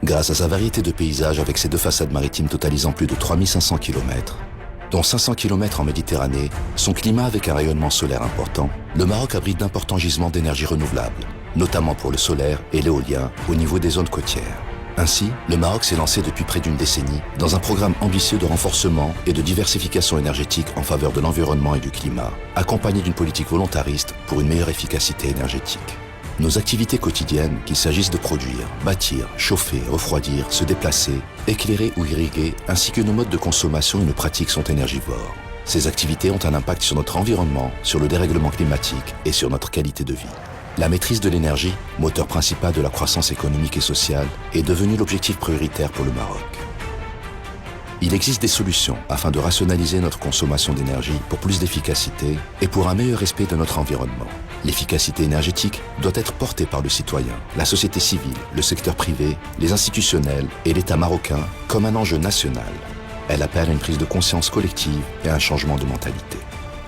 Grâce à sa variété de paysages avec ses deux façades maritimes totalisant plus de 3500 km, dont 500 km en Méditerranée, son climat avec un rayonnement solaire important, le Maroc abrite d'importants gisements d'énergie renouvelable, notamment pour le solaire et l'éolien au niveau des zones côtières. Ainsi, le Maroc s'est lancé depuis près d'une décennie dans un programme ambitieux de renforcement et de diversification énergétique en faveur de l'environnement et du climat, accompagné d'une politique volontariste pour une meilleure efficacité énergétique. Nos activités quotidiennes, qu'il s'agisse de produire, bâtir, chauffer, refroidir, se déplacer, éclairer ou irriguer, ainsi que nos modes de consommation et nos pratiques sont énergivores. Ces activités ont un impact sur notre environnement, sur le dérèglement climatique et sur notre qualité de vie. La maîtrise de l'énergie, moteur principal de la croissance économique et sociale, est devenue l'objectif prioritaire pour le Maroc. Il existe des solutions afin de rationaliser notre consommation d'énergie pour plus d'efficacité et pour un meilleur respect de notre environnement. L'efficacité énergétique doit être portée par le citoyen, la société civile, le secteur privé, les institutionnels et l'État marocain comme un enjeu national. Elle appelle à une prise de conscience collective et à un changement de mentalité.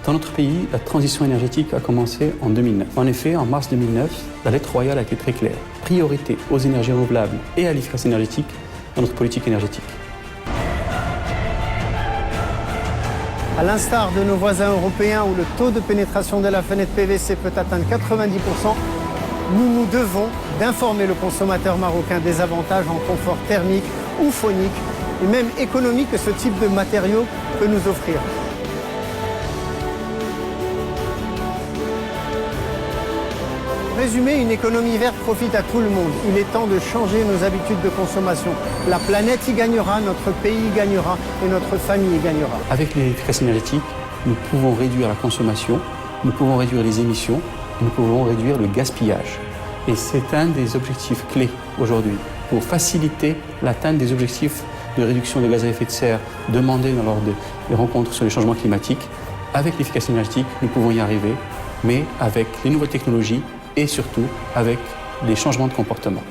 Dans notre pays, la transition énergétique a commencé en 2009. En effet, en mars 2009, la lettre royale a été très claire. Priorité aux énergies renouvelables et à l'efficacité énergétique dans notre politique énergétique. À l'instar de nos voisins européens où le taux de pénétration de la fenêtre PVC peut atteindre 90%, nous devons d'informer le consommateur marocain des avantages en confort thermique ou phonique et même économique que ce type de matériau peut nous offrir. Résumé, une économie verte profite à tout le monde. Il est temps de changer nos habitudes de consommation. La planète y gagnera, notre pays y gagnera et notre famille y gagnera. Avec l'efficacité énergétique, nous pouvons réduire la consommation, nous pouvons réduire les émissions, et nous pouvons réduire le gaspillage. Et c'est un des objectifs clés aujourd'hui pour faciliter l'atteinte des objectifs de réduction de gaz à effet de serre demandés lors des rencontres sur les changements climatiques. Avec l'efficacité énergétique, nous pouvons y arriver, mais avec les nouvelles technologies, et surtout avec des changements de comportement.